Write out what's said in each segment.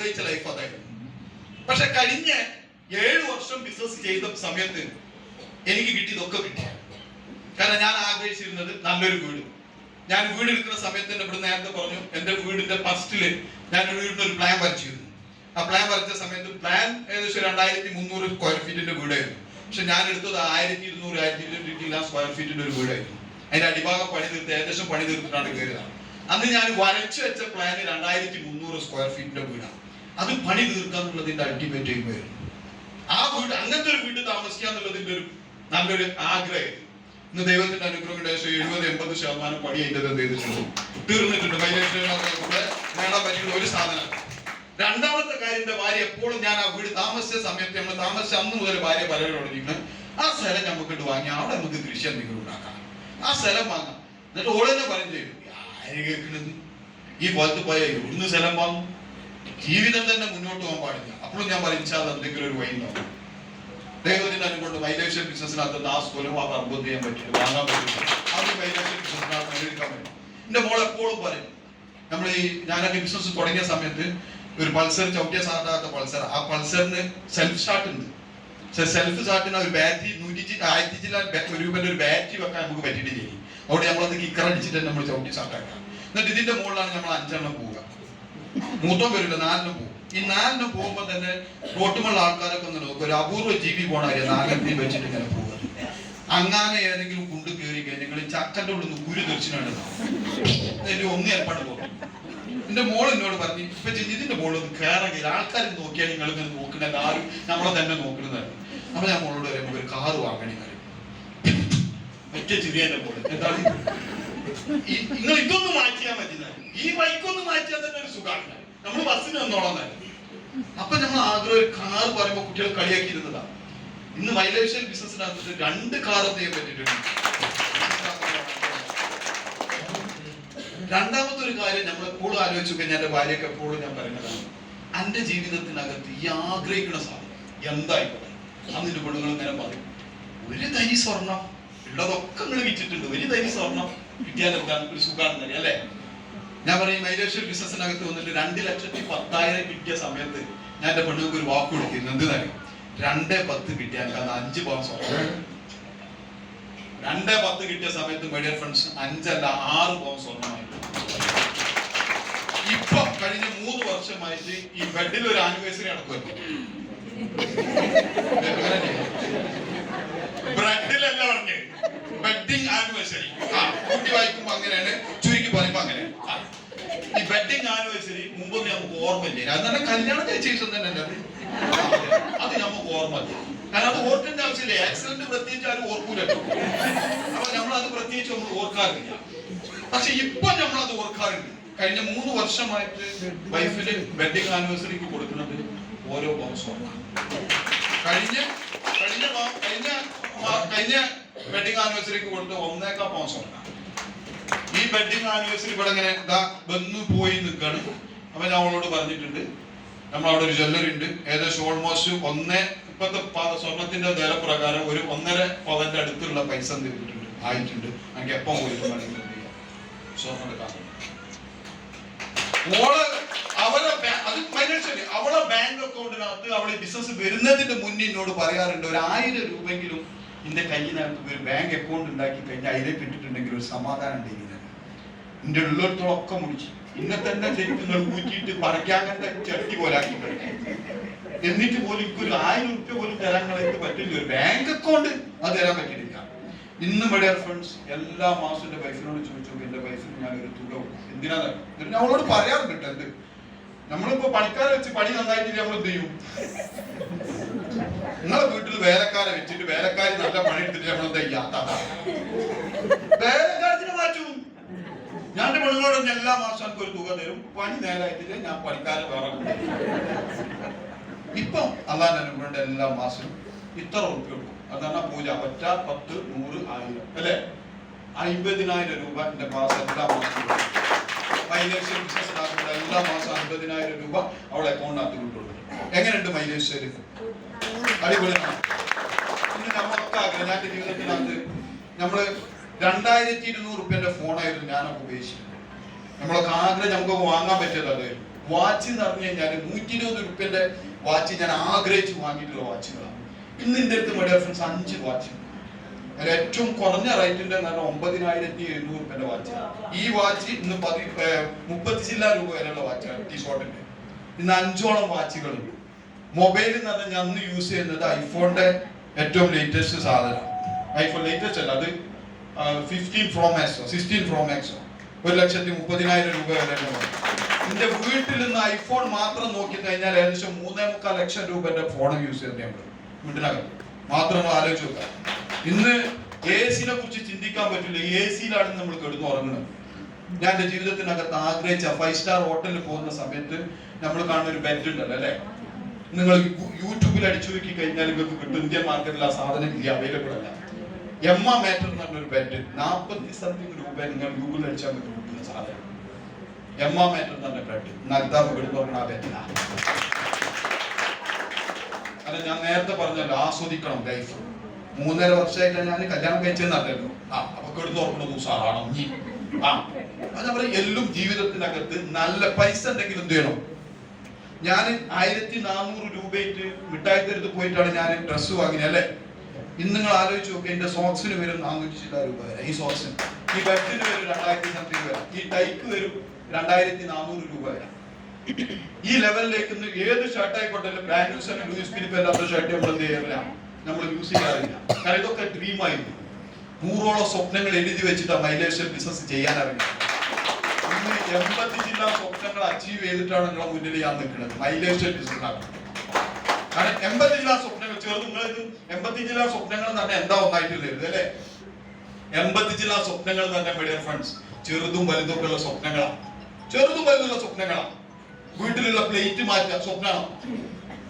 ആഗ്രഹിച്ച ലൈഫ് അതായിരുന്നു. പക്ഷെ കഴിഞ്ഞ 7 വർഷം ബിസിനസ് ചെയ്ത സമയത്ത് എനിക്ക് കിട്ടിയതൊക്കെ കിട്ടി. കാരണം ഞാൻ ആഗ്രഹിച്ചിരുന്നത് നല്ലൊരു വീട്. ഞാൻ വീട് എടുക്കുന്ന സമയത്ത് തന്നെ ഇവിടെ നേരത്തെ പറഞ്ഞു, എന്റെ വീടിന്റെ ഫസ്റ്റില് ഞാൻ വീടിന്റെ ഒരു പ്ലാൻ വരച്ചിരുന്നു. ആ പ്ലാൻ വരച്ച സമയത്ത് പ്ലാൻ ഏകദേശം 2300 സ്ക്വയർ ഫീറ്റിന്റെ വീടായിരുന്നു. പക്ഷെ ഞാൻ എടുത്തത് 1200 1200 സ്ക്വയർ ഫീറ്റിന്റെ ഒരു വീടായിരുന്നു. അതിന്റെ അടിഭാഗം പണി തീർത്ത് ഏകദേശം പണി തീർത്തിട്ടാണ് കയറിയതാണ്. അന്ന് ഞാൻ വരച്ചു വെച്ച പ്ലാന് 2300 സ്ക്വയർ ഫീറ്റിന്റെ വീടാണ്. അത് പണി തീർക്കാന്നുള്ളതിന്റെ അൾട്ടിമേറ്റ് എയിമായിരുന്നു. ആ വീട്, അങ്ങനത്തെ ഒരു വീട് താമസിക്കാന്നുള്ളതിന്റെ ഒരു നല്ലൊരു ആഗ്രഹം. ഇന്ന് ദൈവത്തിന്റെ അനുഗ്രഹം 70-80% പണി അതിന്റെ എന്ത് ചെയ്തിട്ടുണ്ട്, തീർന്നിട്ടുണ്ട്. കൂടെ നേടാൻ പറ്റിയുള്ള ഒരു സാധനം. രണ്ടാമത്തെ കാര്യം, എന്റെ ഭാര്യ എപ്പോഴും ഞാൻ ആ വീട് താമസിച്ച സമയത്ത്, നമ്മൾ താമസിച്ച അന്ന് മുതൽ ഭാര്യ പലരോടിരിക്കുന്നത്, ആ സ്ഥലം നമുക്ക് വാങ്ങി അവിടെ നമുക്ക് കൃഷി എന്തെങ്കിലും ഉണ്ടാക്കാം, ആ സ്ഥലം വാങ്ങാം. എന്നിട്ട് ഓളെ തന്നെ പറഞ്ഞു ചെയ്യും, ആര് കേൾക്കണത്, ഈ പോലത്ത് പോയാൽ ഇവിടുന്ന് സ്ഥലം വാങ്ങും, ജീവിതം തന്നെ മുന്നോട്ട് പോകാൻ പാടില്ല. അപ്പോഴും ഞാൻ പറഞ്ഞാൽ എന്തെങ്കിലും ഒരു വഴി ഉണ്ടാവും. ദൈവത്തിന്റെ അനുഗ്രഹം വൈലേഷൻ ബിസിനസ്സിനകത്ത് ആ സ്ഥലം ആ അർബോധ ചെയ്യാൻ പറ്റില്ല, വാങ്ങാൻ പറ്റില്ല. അത് വൈലേഷൻ ബിസിനസ്സിനകത്ത് എടുക്കാൻ പറ്റും. എന്റെ മോൾ എപ്പോഴും പറയും, നമ്മൾ ഈ ഞാനൊക്കെ ബിസിനസ് തുടങ്ങിയ സമയത്ത് ഒരു പൾസർ, ചവിട്ടിയ സാധാരണ പൾസർ, ആ പൾസറിന് സെൽഫ് സ്റ്റാർട്ട് ഉണ്ട്. സെൽഫ് സ്റ്റാർട്ടിന് ഒരു ബാറ്ററി 100 രൂപന്റെ ഒരു ബാറ്ററി വെക്കാൻ നമുക്ക് പറ്റിയിട്ട് ചെയ്യും. അതുകൊണ്ട് നമ്മളത് കിക്കർ അടിച്ചിട്ട് നമ്മൾ ചവിട്ടി സ്റ്റാർട്ടാക്കാം. എന്നിട്ട് ഇതിന്റെ മുകളിലാണ് നമ്മൾ 5 എണ്ണം പോവുക. മൂത്തോം വരില്ല, 4 പോകും. ഈ 4 പോകുമ്പോ തന്നെ റോട്ടുമുള്ള ആൾക്കാരൊക്കെ ഒന്ന് നോക്കും, ഒരു അപൂർവ ജീവി പോണ 4 വെച്ചിട്ട് ഇങ്ങനെ പോകുക. അങ്ങനെ ഏതെങ്കിലും കുണ്ട് കയറി കഴിഞ്ഞാൽ നിങ്ങൾ ചക്കന്റെ ഉള്ളിൽ നിന്ന് കുരു തെറിച്ചിനാണ് ഒന്ന് ഏർപ്പാട് പോകും. എന്റെ മോൾ എന്നോട് പറഞ്ഞു, ഇപ്പൊ ഇതിന്റെ മോളൊന്ന് കയറെങ്കിൽ ആൾക്കാർ നോക്കിയാൽ നിങ്ങൾ ഇങ്ങനെ നോക്കണ, എല്ലാവരും നമ്മളെ തന്നെ നോക്കുന്നതാണ്. അപ്പൊ ഞാൻ മോളോട് പറയുമ്പോൾ ഒരു കാറ് വാങ്ങണി കാര്യം മറ്റേ ചെറിയ മോള് എന്താണ്, നിങ്ങൾ ഇതൊന്ന് മാറ്റിയാൽ മതി, ഈ ബൈക്കൊന്ന് മാറ്റിയാൽ തന്നെ ഒരു സുഖമാണ്, നമ്മൾ ബസ്സിന് വന്നോളാം തന്നെ. അപ്പൊ നമ്മൾ ആഗ്രഹം ഒരു കാർ പറയുമ്പോ കുട്ടികൾ കളിയാക്കിയിരുന്നതാ. ഇന്ന് മൈലേഷ്യൻ ബിസിനസ്സിനകത്ത് 2 കാർ ചെയ്യാൻ പറ്റിയിട്ടുണ്ട്. രണ്ടാമത്തെ ഒരു കാര്യം നമ്മൾ എപ്പോഴും ആലോചിച്ചു കഴിഞ്ഞാൽ എന്റെ ഭാര്യയൊക്കെ എപ്പോഴും ഞാൻ പറയുന്നതാണ്, എന്റെ ജീവിതത്തിനകത്ത് ഈ ആഗ്രഹിക്കുന്ന സാധനം എന്തായിക്കോട്ടെ. അന്നിന്റെ പെണ്ണുങ്ങൾ ഇങ്ങനെ പറയും, ഒരു തരി സ്വർണം ഉള്ളതൊക്കെ നിങ്ങൾ വിറ്റിട്ടുണ്ട്, ഒരു തരി സ്വർണം കിട്ടിയാൽ എന്താണ് ഒരു സുഖാണെന്ന് അല്ലേ. ഞാൻ പറയും, മൈലേഷ്യൻ ബിസിനസ്സിനകത്ത് വന്നിട്ട് 2,10,000 കിട്ടിയ സമയത്ത് ഞാൻ എന്റെ പെണ്ണുങ്ങൾക്ക് ഒരു വാക്ക് കൊടുക്കുന്നു, എന്ത് കാര്യം, 2,10 കിട്ടിയാൽ 5 പവൻ സ്വർണം. 2,10 കിട്ടിയ സമയത്ത് മൈഡിയർ ഫ്രണ്ട്സ് 5 അല്ല 6 പവൻ സ്വർണ്ണമായിട്ട്. ഇപ്പൊ കഴിഞ്ഞ 3 വർഷമായിട്ട് ഈ ബെഡിൽ ഒരു ആനിവേഴ്സറി നടക്കുമല്ലോ, ബ്രെഡിലല്ല പറഞ്ഞ് വെഡിങ് ആനിവേഴ്സറി. കൂട്ടി വായിക്കുമ്പോ അങ്ങനെയാണ്, ചുരുക്കി പറയുമ്പോ അങ്ങനെ. ഈ വെഡിങ് ആനിവേഴ്സറി മുമ്പൊന്നും നമുക്ക് ഓർമ്മയില്ല. അത് തന്നെ കല്യാണം കഴിച്ച ദിവസം തന്നെ അത് നമുക്ക് ഓർമ്മയില്ല. കാരണം അത് ഓർക്കേണ്ട ആവശ്യമില്ല, ആക്സിഡന്റ് പ്രത്യേകിച്ച് ആരും ഓർക്കൂലല്ലോ. അപ്പൊ നമ്മളത് പ്രത്യേകിച്ച് നമ്മൾ ഓർക്കാറില്ല. പക്ഷെ ഇപ്പൊ നമ്മളത് ഓർക്കാറുണ്ട്. കഴിഞ്ഞ 3 വർഷമായിട്ട് വൈഫിന് വെഡിങ് ആനിവേഴ്സറിക്ക് കൊടുക്കുന്നത് ഓരോ പവൻ സ്വർണ്ണം. കഴിഞ്ഞ വെഡിങ് ആനിവേഴ്സറിക്ക് കൊടുത്ത് 1.25 പവൻ സ്വർണ്ണം. ഈ വെഡിങ് ആനിവേഴ്സറി ഇവിടെ ഇങ്ങനെ വന്നു പോയി നിൽക്കാണ്. അപ്പൊ ഞാൻ അവളോട് പറഞ്ഞിട്ടുണ്ട്, നമ്മളവിടെ ഒരു ജ്വല്ലറി ഉണ്ട്, ഏകദേശം ഓൾമോസ്റ്റ് ഇപ്പോഴത്തെ സ്വർണത്തിന്റെ വില പ്രകാരം ഒരു 1.5 പവന്റെ അടുത്തുള്ള പൈസ തീർന്നിട്ടുണ്ട്, ആയിട്ടുണ്ട്. എനിക്ക് എപ്പം പോയിട്ട് വേണമെങ്കിൽ സ്വർണ്ണം എടുക്കാൻ. അവളെ ബാങ്ക് അക്കൗണ്ടിനകത്ത് അവളെ ബിസിനസ് വരുന്നതിന്റെ മുന്നേ എന്നോട് പറയാറുണ്ട്, ഒരു 1000 രൂപയെങ്കിലും എന്റെ കയ്യിനകത്ത് ഒരു ബാങ്ക് അക്കൗണ്ട് ഉണ്ടാക്കി കഴിഞ്ഞാൽ അതിലേക്ക് ഇട്ടിട്ടുണ്ടെങ്കിൽ ഒരു സമാധാനം ഉണ്ടെങ്കിൽ എന്റെ ഉള്ളിടത്തോളൊക്കെ മുടിച്ചു ഇന്നെ തന്നെ ശരിക്കും ഊറ്റിയിട്ട് പറിക്കാങ്ങന്റെ ചട്ടി പോലാക്കി. എന്നിട്ട് പോലും എനിക്കൊരു 1000 രൂപ പോലും തരാൻ പറ്റില്ല, ഒരു ബാങ്ക് അക്കൗണ്ട് അത് തരാൻ പറ്റിയിട്ടില്ല. ഇന്ന് മൈഡിയർ ഫ്രണ്ട്സ് എല്ലാ മാസവും എന്റെ വൈഫിനോട് ചോദിച്ചു, എന്റെ വൈഫിന് ഞാനൊരു തുക എന്തിനാണ് ഞാൻ അവളോട് പറയാറുണ്ട്. എന്ത് നമ്മളിപ്പോ പണിക്കാരെ വെച്ച് പണി നന്നായിട്ട് നമ്മൾ എന്ത് ചെയ്യും, നിങ്ങളെ വീട്ടിൽ വേലക്കാരെ വെച്ചിട്ട് വേലക്കാരി നല്ല പണി എടുത്തിട്ട് നമ്മൾ എന്താ ചെയ്യാത്ത വേലക്കാരത്തിന് മാറ്റും. ഞാൻ എന്റെ പെണ്ണുങ്ങളോട് എല്ലാ മാസവും എനിക്ക് ഒരു തുക തരും, പണി നേരായിട്ടില്ല ഞാൻ പണിക്കാരെ വേറെ. ഇപ്പം അള്ളാന്റെ അനുഗ്രഹം എല്ലാ മാസവും ഇത്ര ഉറുപ്പ്യ കൊടുക്കും. അതാണ് പൂജ പറ്റ 10, 100, 1000 അല്ലെ 50,000 രൂപ എന്റെ മാസം എല്ലാ മാസവും. മൈലേഷ്യൻ ബിസിനസ് എല്ലാ മാസം 50,000 രൂപ അവളെ അക്കൗണ്ടിനകത്ത് കിട്ടുള്ളൂ. എങ്ങനെയുണ്ട് മൈലേശ്വരി? അടിപൊളിയാണ്. ഇന്ന് നമ്മളൊക്കെ ആഗ്രഹം, ഞാൻ ജീവിതത്തിനകത്ത് നമ്മള് 2200 രൂപന്റെ ഫോണായിരുന്നു ഞാനൊക്കെ ഉപയോഗിച്ചത്. നമ്മളൊക്കെ ആഗ്രഹം നമുക്ക് വാങ്ങാൻ പറ്റിയത് അതായിരുന്നു. വാച്ച് എന്ന് പറഞ്ഞു കഴിഞ്ഞാൽ 120 രൂപന്റെ വാച്ച് ഞാൻ ആഗ്രഹിച്ച് വാങ്ങിയിട്ടുള്ള വാച്ചുകളാണ്. ഇന്ന് എന്റെ അടുത്ത് മൈ ഡിയർ ഫ്രണ്ട്സ് 5 വാച്ച്. അതിൽ ഏറ്റവും കുറഞ്ഞ റേറ്റിന്റെ 9,700 രൂപന്റെ വാച്ച്. ഈ വാച്ച് ഇന്ന് 30 ചില്ല രൂപ വരെയുള്ള വാച്ചാണ് ടീഷോട്ടിന്റെ. ഇന്ന് 5ഓളം വാച്ചുകളുണ്ട്. മൊബൈൽ എന്ന് പറഞ്ഞാൽ ഞാൻ അന്ന് യൂസ് ചെയ്യുന്നത് ഐഫോണിന്റെ ഏറ്റവും ലേറ്റസ്റ്റ് സാധനം. ഐഫോൺ ലേറ്റസ്റ്റ് അല്ല, അത് 15 Pro Max 16 Pro Max 1,30,000 രൂപ വരെയുള്ള. എന്റെ വീട്ടിൽ നിന്ന് ഐഫോൺ മാത്രം നോക്കി കഴിഞ്ഞാൽ ഏകദേശം 3.25 ലക്ഷം രൂപന്റെ ഫോൺ യൂസ് ചെയ്യുന്നത് വീട്ടിനകത്ത് മാത്രം. ആലോചിച്ച് നോക്കാം. ഇന്ന് AC-നെ കുറിച്ച് ചിന്തിക്കാൻ പറ്റില്ല. AC-യിലാണ് നമ്മൾ കിടന്ന് ഉറങ്ങുന്നത്. ഞാൻ എന്റെ ജീവിതത്തിനകത്ത് ആഗ്രഹിച്ച 5 സ്റ്റാർ ഹോട്ടലിൽ പോകുന്ന സമയത്ത് നമ്മൾ കാണുന്ന ഒരു ബെഡ് ഉണ്ടല്ലോ അല്ലെ, നിങ്ങൾ യൂട്യൂബിൽ അടിച്ചു നോക്കി കഴിഞ്ഞാൽ നിങ്ങൾക്ക് കിട്ടും. ഇന്ത്യൻ മാർക്കറ്റിൽ ആ സാധനം ഇല്ല, അവൈലബിൾ അല്ല. എമ്മ മാറ്റർ എന്ന് പറഞ്ഞൊരു ബെഡ് 40 സംതിങ് രൂപ നിങ്ങൾ ഗൂഗിളിൽ അടിച്ചാൽ കിട്ടുന്ന സാധനം. എമ്മ മാറ്റർ എന്ന് പറഞ്ഞ ബെഡ് നഗ്താവ് കിടന്നു ആ ബെഡില. അല്ല, ഞാൻ നേരത്തെ പറഞ്ഞല്ലോ, ആസ്വദിക്കണം ലൈഫ്. 3.5 വർഷമായിട്ട് ഞാൻ കല്യാണം കഴിച്ചെന്നല്ലോ. അപ്പൊ കിടന്നു ഓർക്കണത് ഉസാറാണോ നീ? അത് നമ്മൾ എല്ലാം ജീവിതത്തിനകത്ത് നല്ല പൈസ ഉണ്ടെങ്കിൽ എന്ത് ചെയ്യണം? ഞാൻ 1,400 രൂപയിട്ട് മിഠായി തെരുത്ത് പോയിട്ടാണ് ഞാൻ ഡ്രസ്സ് വാങ്ങിയത് അല്ലെ. ഇന്ന് നിങ്ങൾ ആലോചിച്ച് നോക്കി, എന്റെ സോക്സിന് വരും 400 ചില്ല രൂപ വരെ. ഈ സോക്സിന്, ഈ ബെഡിന് വരും 2000 സംതിങ് വരെ. ഈ ടൈക്ക് വരും 2,400 രൂപ വരെ. ഈ ലെവലിലേക്ക് ഏത് ഷർട്ട് ആയിക്കോട്ടെ, ബ്രാൻഡ് ന്യൂസ് ലൂയിസ് ഫിലിപ്പ് അല്ലാത്ത ഷർട്ട് നമ്മൾ എന്ത് ചെയ്യാറില്ല, നമ്മൾ യൂസ് ചെയ്യാറില്ല. കാരണം ഇതൊക്കെ ഡ്രീമായിരുന്നു. 100ഓളം സ്വപ്നങ്ങൾ എഴുതി വെച്ചിട്ടാണ് മൈലേഷ്യൽ ബിസിനസ് ചെയ്യാൻ അറിയുന്നത്. ഇന്ന് 80 ജില്ലാ സ്വപ്നങ്ങൾ അച്ചീവ് ചെയ്തിട്ടാണ് നിങ്ങളെ മുന്നിൽ ഞാൻ നിൽക്കുന്നത് മൈലേഷ്യൽ ബിസിനസ് ആണ്. കാരണം 80 ജില്ലാ സ്വപ്നങ്ങൾ ചേർന്ന് നിങ്ങൾക്ക് 80 ജില്ലാ സ്വപ്നങ്ങൾ എന്ന് പറഞ്ഞാൽ എന്താ ഒന്നായിട്ട് തരുന്നത് അല്ലെ. 80 ജില്ലാ സ്വപ്നങ്ങൾ എന്ന് പറഞ്ഞാൽ മൈ ഡിയർ ഫ്രണ്ട്സ് ചെറുതും വലുതൊക്കെ ഉള്ള സ്വപ്നങ്ങളാണ്. ചെറുതും വലുതുള്ള സ്വപ്നങ്ങളാണ്. വീട്ടിലുള്ള പ്ലേറ്റ് മാറ്റുക സ്വപ്നമാണോ?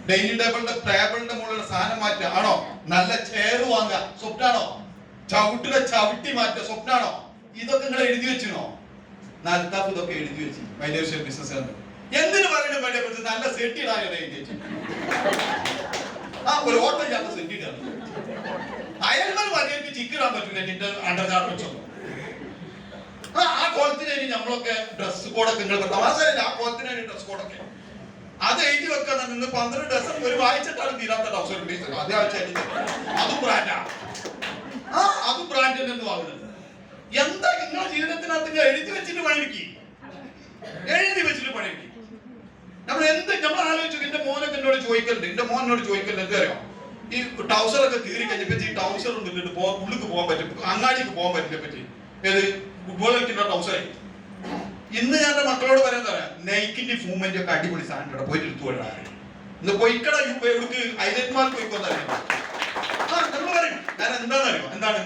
ഡൈനിങ് ടേബിളിന്റെ മുകളിലുള്ള സാധനം മാറ്റുക ആണോ? നല്ല ചെയർ വാങ്ങുക സ്വപ്നാണോ? ചവിട്ടി മാറ്റുക സ്വപ്നാണോ? ഇതൊക്കെ നിങ്ങൾ എഴുതി വെച്ചിണോ? നൽതാഫ് ഇതൊക്കെ എഴുതി വെച്ച് മൈലേഷ്യൽ ബിസിനസ് എന്തിനു പറയണം? വേണ്ടിയ നല്ല സെറ്റിടാൻ എഴുതി വെച്ചു. ഒരു ഓട്ടോ ചെയ്യാത്ത സെറ്റിടാണ്. അയൽമൽ മതിയായിട്ട് ചിക്കിടാൻ പറ്റൂല നിന്റെ അണ്ടർ ഗാർമെന്റ്സ്. ആ കോലത്തിന് നമ്മളൊക്കെ ഡ്രസ് കോഡൊക്കെ നിങ്ങൾ തമാശയില്ല. ആ കോലത്തിന് ഡ്രസ് കോഡൊക്കെ അത് എഴുതി വെക്കാൻ നിന്ന് 12 ഡസൻ ഒരു വായിച്ചിട്ടാണ് തീരാത്ത ട്രൗസർ അതേ ആഴ്ച. അതും ബ്രാൻഡാ. അതും ബ്രാൻഡിൽ നിന്ന് വാങ്ങുന്നത്. എന്താ നിങ്ങളുടെ ജീവിതത്തിനകത്ത് എഴുതി വെച്ചിട്ട് പണിയെടുക്കി, എഴുതി വെച്ചിട്ട് പണിയെടുക്കി. നമ്മൾ ആലോചിച്ചു. എന്റെ മോനൊക്കെ എന്നോട് ചോദിക്കലുണ്ട്, എന്ത് അറിയാം, ഈ ട്രൗസറൊക്കെ കീറി കഴിഞ്ഞപ്പോ ഈ ട്രൗസർ ഉള്ളിലേക്ക് പോകാൻ പറ്റും, അങ്ങാടിക്ക് പോകാൻ പറ്റില്ല പറ്റി. ഏത് ഫുട്ബോൾ കളിക്കുന്ന ട്രൗസറായി. ഇന്ന് ഞാൻ എന്റെ മക്കളോട് പറയാൻ തരാം, നൈക്കിന്റെ മൂവ്മെന്റ് ഒക്കെ അടിപൊളി സാധനം പോയിട്ട് എടുത്തു കൊണ്ടാണ്. ഇന്ന് പൊയ്ക്കട എവിടേക്ക് ഐലന്റ്മാർക്ക് പോയിക്കൊന്നറിയാം. നമ്മൾ പറയും. ഞാൻ എന്താണെന്നറിയോ, എന്താണ്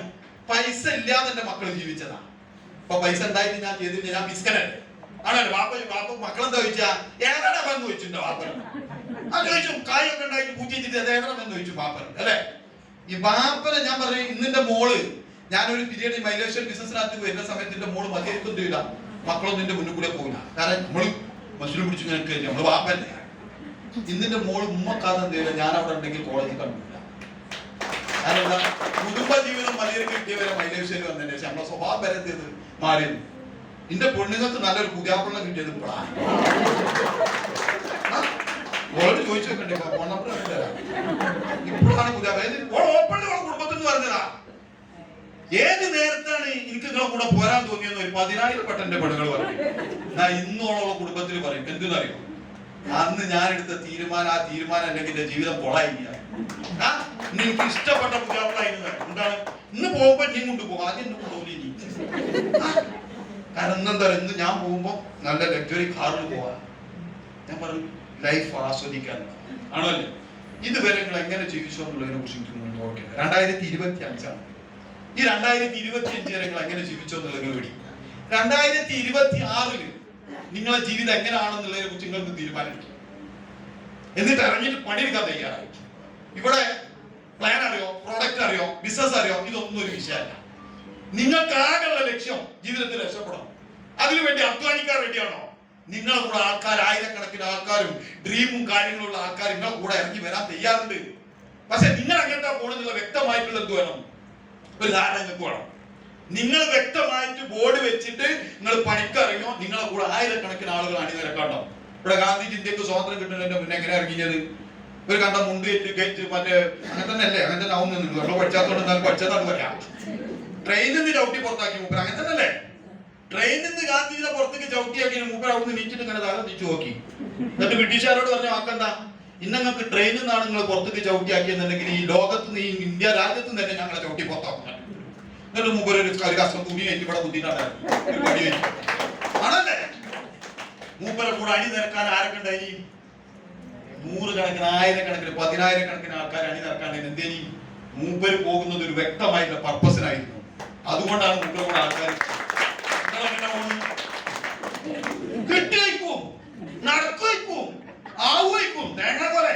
പൈസ ഇല്ലാതെ എന്റെ മക്കൾ ജീവിച്ചതാ. ഇപ്പൊ പൈസ ഉണ്ടായിട്ട് ഞാൻ ചെയ്തിട്ട് ഞാൻ ബിസ്കറ്റ് ആണല്ലോ. വാപ്പ മക്കളെന്താ ചോദിച്ചാ ഏതാണ് ബന്ധം ചോദിച്ചിട്ടുണ്ടോ വാപ്പൻ? ആ ചോദിച്ചു. കായൊക്കെ ഉണ്ടായിട്ട് പൂച്ചിട്ട് അത് ഏതാണ് ബന്ധം ചോദിച്ചു വാപ്പൻ അല്ലെ. ഈ വാപ്പനെ ഞാൻ പറയും, ഇന്നിന്റെ മോള് ഞാനൊരു പീരീഡ് മൈലേഷ്യൽ ബിസിനസ്സിനകത്ത് വരുന്ന സമയത്ത് എന്റെ മോള് മതിയായിരിക്കും ചെയ്യില്ല, മക്കളൊന്നും എന്റെ മുന്നിൽ കൂടെ പോകില്ല. കാരണം നമ്മള് മനുഷ്യനെ പിടിച്ചു ഇങ്ങനെ കയറ്റി നമ്മള് വാപ്പന്നെ. ഇന്നിന്റെ മോള് ഉമ്മക്കാതെ എന്ത് ചെയ്യില്ല, ഞാൻ അവിടെ ഉണ്ടെങ്കിൽ കോളേജിൽ കണ്ടില്ല. കാരണം കുടുംബജീവിതം മതിയെ കിട്ടിയവരെ മൈലേഷ്യയിൽ വന്നതിന് ശേഷം നമ്മളെ സ്വഭാവം വരത്തിയത് മാറിയത്. എന്റെ പെണ്ണുങ്ങൾക്ക് നല്ലൊരു പുതിയാപ്പിള്ള കിട്ടിയത് ഇപ്പോഴാണ്. ഓളോട് ചോദിച്ചു വെക്കണ്ടേ, ഫോൺ നമ്പർ ഇപ്പോഴാണ് കുടുംബത്തിൽ നിന്ന് പറഞ്ഞതാ. ഏത് നേരത്താണ് എനിക്ക് നിങ്ങളെ കൂടെ പോരാൻ തോന്നിയെന്ന് ഒരു 10,000 എന്റെ പെണ്ണുകൾ പറയും. ഞാൻ ഇന്നോളം കുടുംബത്തിൽ പറയും. എന്തെന്നറിയോ, അന്ന് ഞാൻ എടുത്ത തീരുമാനം, ആ തീരുമാനം അല്ലെങ്കിൽ എന്റെ ജീവിതം പൊളായില്ല. എനിക്ക് ഇഷ്ടപ്പെട്ട പുതിയാപ്പിളായിരുന്നു. എന്താണ് ഇന്ന് പോകുമ്പോ നീ കൊണ്ടുപോകും, ആദ്യം എന്നെ കൊണ്ടുപോകില്ല. കാരണം എന്താ പറയുക, ഇന്ന് ഞാൻ പോകുമ്പോ നല്ല ലക്സറി കാറിൽ പോവാ. ഞാൻ പറഞ്ഞു ലൈഫ് ആസ്വദിക്കാൻ ആണല്ലേ. ഇതുവരെ നിങ്ങൾ എങ്ങനെ ജീവിച്ചോ എന്നുള്ളതിനെ കുറിച്ച് എനിക്ക് നോക്കിയത് 2025 ഈ 2025 വരെ നിങ്ങൾ എങ്ങനെ ജീവിച്ചോ എന്നുള്ളത് വേണ്ടി 2026 നിങ്ങളെ ജീവിതം എങ്ങനെയാണെന്നുള്ളതിനെ കുറിച്ച് നിങ്ങൾക്ക് തീരുമാനിക്കും. എന്നിട്ട് ഇറങ്ങിയിട്ട് പണിയെടുക്കാൻ തയ്യാറായി. ഇവിടെ പ്ലാൻ അറിയോ, പ്രോഡക്റ്റ് അറിയോ, ബിസിനസ് അറിയോ, ഇതൊന്നും ഒരു വിഷയമല്ല. നിങ്ങൾക്ക് ആകെയുള്ള ലക്ഷ്യം ജീവിതത്തിൽ രക്ഷപ്പെടണം. അതിനുവേണ്ടി അധ്വാനിക്കാൻ റെഡിയാണോ? നിങ്ങളെ കൂടെ ആൾക്കാർ, ആയിരക്കണക്കിന് ആൾക്കാരും ഡ്രീമും കാര്യങ്ങളുള്ള ആൾക്കാർ നിങ്ങളെ കൂടെ ഇറങ്ങി വരാൻ തയ്യാറുണ്ട്. പക്ഷെ നിങ്ങൾ എങ്ങോട്ടാ പോകണമെന്നുള്ള വ്യക്തമായിട്ടുള്ള എന്ത് വേണം, ഒരു ധാരണ നിങ്ങൾക്ക് വേണം. നിങ്ങൾ വ്യക്തമായിട്ട് ബോർഡ് വെച്ചിട്ട് നിങ്ങൾ പണിക്കറിയോ, നിങ്ങളെ കൂടെ ആയിരക്കണക്കിന് ആളുകൾ അണിനിരക്കാണ്ടോ. ഇവിടെ ഗാന്ധിജി ഇന്ത്യക്ക് സ്വാതന്ത്ര്യം കിട്ടുന്നതിന്റെ മുന്നേ എങ്ങനെ ഇറങ്ങിയത്? ഒരു കണ്ട മുണ്ട് കയറ്റ് മറ്റേ അങ്ങനെ തന്നെ അല്ലേ? അങ്ങനെ തന്നെ ആവുന്നു. നമ്മൾ പഠിച്ചാത്തോണ്ട് എന്നാലും പഠിച്ചതാണ് പറയാം. ട്രെയിനിൽ നിന്ന് ചവിട്ടി പുറത്താക്കി മൂപ്പർ അങ്ങനെ തന്നെ അല്ലേ? ട്രെയിനിൽ നിന്ന് ഗാന്ധിജിയുടെ പുറത്തേക്ക് ചവിട്ടിയാക്കി മൂപ്പർ അവിടെ നിന്ന് നീച്ചിട്ട് ഇങ്ങനെ തല തിരിച്ചു നോക്കി. എന്നിട്ട് ബ്രിട്ടീഷുകാരോട് പറഞ്ഞ വാക്കെന്താ? ഇന്നങ്ങൾക്ക് ട്രെയിനിൽ നിന്നാണ് നിങ്ങൾ പുറത്തേക്ക് ചവിട്ടിയാക്കിയെന്നുണ്ടെങ്കിൽ ഈ ലോകത്ത് നിന്ന്, ഈ ഇന്ത്യ രാജ്യത്ത് നിന്ന് തന്നെ ഞങ്ങളെ ചവിട്ടി പുറത്താക്കും. എന്നിട്ട് മൂപ്പർ ഒരു കഷ്ടം തുണി വെച്ച് ഇവിടെ കുത്തിയിട്ടുണ്ടായിരുന്നു. ആണല്ലേ? മൂപ്പരെ കൂടെ അണി നിരക്കാൻ ആരൊക്കെ ഉണ്ടായി? നൂറുകണക്കിന്, ആയിരക്കണക്കിന്, പതിനായിരക്കണക്കിന് ആൾക്കാർ അണി നിരക്കാൻ. എന്തേനി? മൂപ്പര് പോകുന്നത് ഒരു വ്യക്തമായിട്ടുള്ള പർപ്പസിനായിരുന്നു. അതുകൊണ്ടാണ് മൂപ്പരെ കൂടെ ആൾക്കാർ കിട്ടിയേക്കും, നടക്കും, ആവുമായിരിക്കും, തേങ്ങ പോലെ.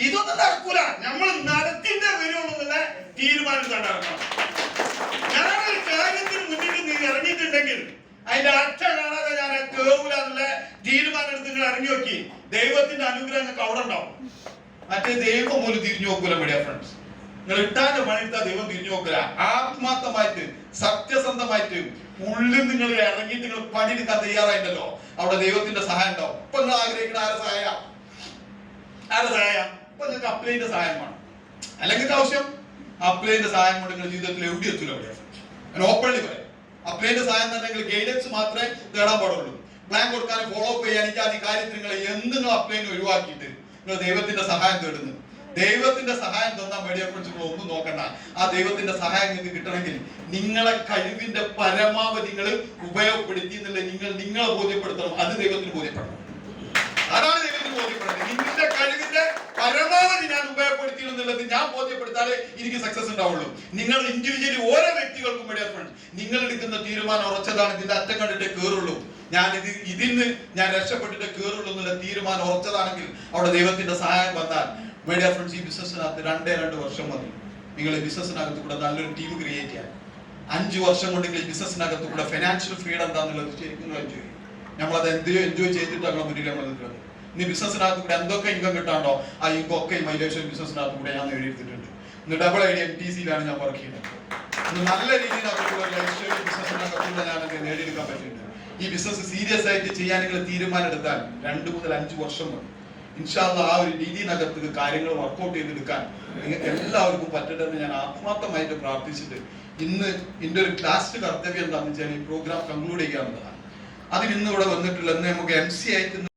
ഇതൊന്നും നടക്കൂല. നമ്മൾ നടത്തിന്റെ വരുമെന്നുള്ള തീരുമാനം കണ്ടിറങ്ങണം. ഞാനൊരു കാര്യത്തിന് മുന്നിൽ നീ ഇറങ്ങിയിട്ടുണ്ടെങ്കിൽ അതിന്റെ അർത്ഥം കാണാതെ ഞാൻ കേറൂല എന്നുള്ള തീരുമാനം എടുത്ത് നിങ്ങൾ ഇറങ്ങി നോക്കി. ദൈവത്തിന്റെ അനുഗ്രഹം നിങ്ങൾക്ക് അവിടെ ഉണ്ടാവും. മറ്റേ ദൈവം പോലും തിരിഞ്ഞു നോക്കൂല. മീഡിയ ഫ്രണ്ട്സ്, നിങ്ങൾ ഇട്ടാന്റെ പണിയെടുത്താൽ ദൈവം തിരിഞ്ഞു നോക്കൂല. ആത്മാർത്ഥമായിട്ട്, സത്യസന്ധമായിട്ട് ഉള്ളിൽ നിങ്ങൾ ഇറങ്ങിയിട്ട് നിങ്ങൾ പണിയെടുക്കാൻ തയ്യാറായിട്ടല്ലോ, അവിടെ ദൈവത്തിന്റെ സഹായം ഉണ്ടാവും. ഇപ്പൊ നിങ്ങൾ ആഗ്രഹിക്കുന്ന ആരെ സഹായം? ഇപ്പൊ നിങ്ങൾക്ക് അപ്ലൈന്റെ സഹായം വേണം. അല്ലെങ്കിൽ ആവശ്യം അപ്ലൈന്റെ സഹായം കൊണ്ട് നിങ്ങൾ ജീവിതത്തിൽ എവിടെ എത്തൂല. ഞാൻ ഓപ്പൺലി പറയാം, അപ്ലൈന്റെ സഹായം തന്നെ നിങ്ങൾ ഗൈഡൻസ് മാത്രമേ തേടാൻ പാടുള്ളൂ. പ്ലാൻ കൊടുക്കാനും ഫോളോ അപ്പ് ചെയ്യാൻ ഇത്യാദി കാര്യത്തിൽ നിങ്ങൾ എന്ത് നിങ്ങൾ അപ്ലൈനെ ഒഴിവാക്കിയിട്ട് നിങ്ങൾ ദൈവത്തിന്റെ സഹായം തേടുന്നു. ദൈവത്തിന്റെ സഹായം തന്നാൽ മീഡിയ ഫ്രണ്ട്സ് നിങ്ങൾ ഒന്നും നോക്കണ്ട. ആ ദൈവത്തിന്റെ സഹായം നിങ്ങൾക്ക് കിട്ടണമെങ്കിൽ നിങ്ങളെ കഴിവിന്റെ പരമാവധി നിങ്ങൾ ഉപയോഗപ്പെടുത്തി എന്നുള്ള നിങ്ങളെ ബോധ്യപ്പെടുത്തണം. അത് ദൈവത്തിന് ബോധ്യപ്പെടണം. അതാണ് ദൈവത്തിന് ബോധ്യപ്പെടുന്നത്. നിങ്ങളുടെ കഴിവിന്റെ പരമാവധി ഞാൻ ഉപയോഗപ്പെടുത്തി എന്നുള്ളത് ഞാൻ ബോധ്യപ്പെടുത്താലേ എനിക്ക് സക്സസ് ഉണ്ടാവുള്ളൂ. നിങ്ങൾ ഇൻഡിവിജ്വലി ഓരോ വ്യക്തികൾക്കും മീഡിയ ഫ്രണ്ട്സ് നിങ്ങൾ എടുക്കുന്ന തീരുമാനം ഉറച്ചതാണ്. ഇതിന്റെ അറ്റം കണ്ടിട്ടേ കേറുള്ളൂ. ഇതിന് ഞാൻ രക്ഷപ്പെട്ടിട്ട് കേറുള്ളൂ എന്നുള്ള തീരുമാനം ഉറച്ചതാണെങ്കിൽ അവിടെ ദൈവത്തിന്റെ സഹായം വന്നാൽ മീഡിയ ഫ്രണ്ട്സ് ഈ ബിസിനസ്സിനകത്ത് 2 വർഷം മതി. നിങ്ങൾ ഈ ബിസിനസ്സിനകത്ത് കൂടെ നല്ലൊരു ടീം ക്രിയേറ്റ് ചെയ്യാൻ. 5 വർഷം കൊണ്ട് നിങ്ങൾ ഈ ബിസിനസ്സിനകത്ത് കൂടെ ഫിനാൻഷ്യൽ ഫ്രീഡം എന്താന്നുള്ളത് ശരിക്കും എൻജോയ് ചെയ്യും. നമ്മളത് എൻജോയ് ചെയ്തിട്ട് ഞങ്ങളെ മുന്നിൽ നമ്മൾ നിൽക്കുന്നത്. ഇനി ബിസിനസ്സിനകത്ത് കൂടെ എന്തൊക്കെ ഇൻകം കിട്ടാണ്ടോ ആ ഇൻകം ഒക്കെ ഈ മൈലേഷൻ ബിസിനസ്സിനകത്ത് കൂടെ ഞാൻ നേടിയെടുത്തിട്ടുണ്ട്. ഇന്ന് ഡബിൾ ഐഡി MTCയിലാണ് ഞാൻ വർക്ക് ചെയ്യുന്നത്. ഇന്ന് നല്ല രീതിയിൽ ബിസിനസ്സിനകത്തൂടെ ഞാൻ നേടിയെടുക്കാൻ പറ്റിയിട്ടുണ്ട്. ഈ ബിസിനസ് സീരിയസ് ആയിട്ട് ചെയ്യാൻ നിങ്ങൾ തീരുമാനം എടുത്താൽ 2 മുതൽ 5 വർഷം മതി. ഇൻഷാ അല്ലാഹ് ആ ഒരു രീതിനകത്ത് കാര്യങ്ങൾ വർക്ക്ഔട്ട് ചെയ്തെടുക്കാൻ നിങ്ങൾക്ക് എല്ലാവർക്കും പറ്റട്ടെ എന്ന് ഞാൻ ആത്മാർത്ഥമായിട്ട് പ്രാർത്ഥിച്ചിട്ട് ഇന്ന് എൻ്റെ ഒരു ലാസ്റ്റ് കർത്തവ്യം എന്താണെന്ന് വെച്ചാൽ ഈ പ്രോഗ്രാം കൺക്ലൂഡ് ചെയ്യാവുന്നതാണ്. അതിന് ഇന്ന് ഇവിടെ വന്നിട്ടുള്ള നമുക്ക് MC ആയിട്ട്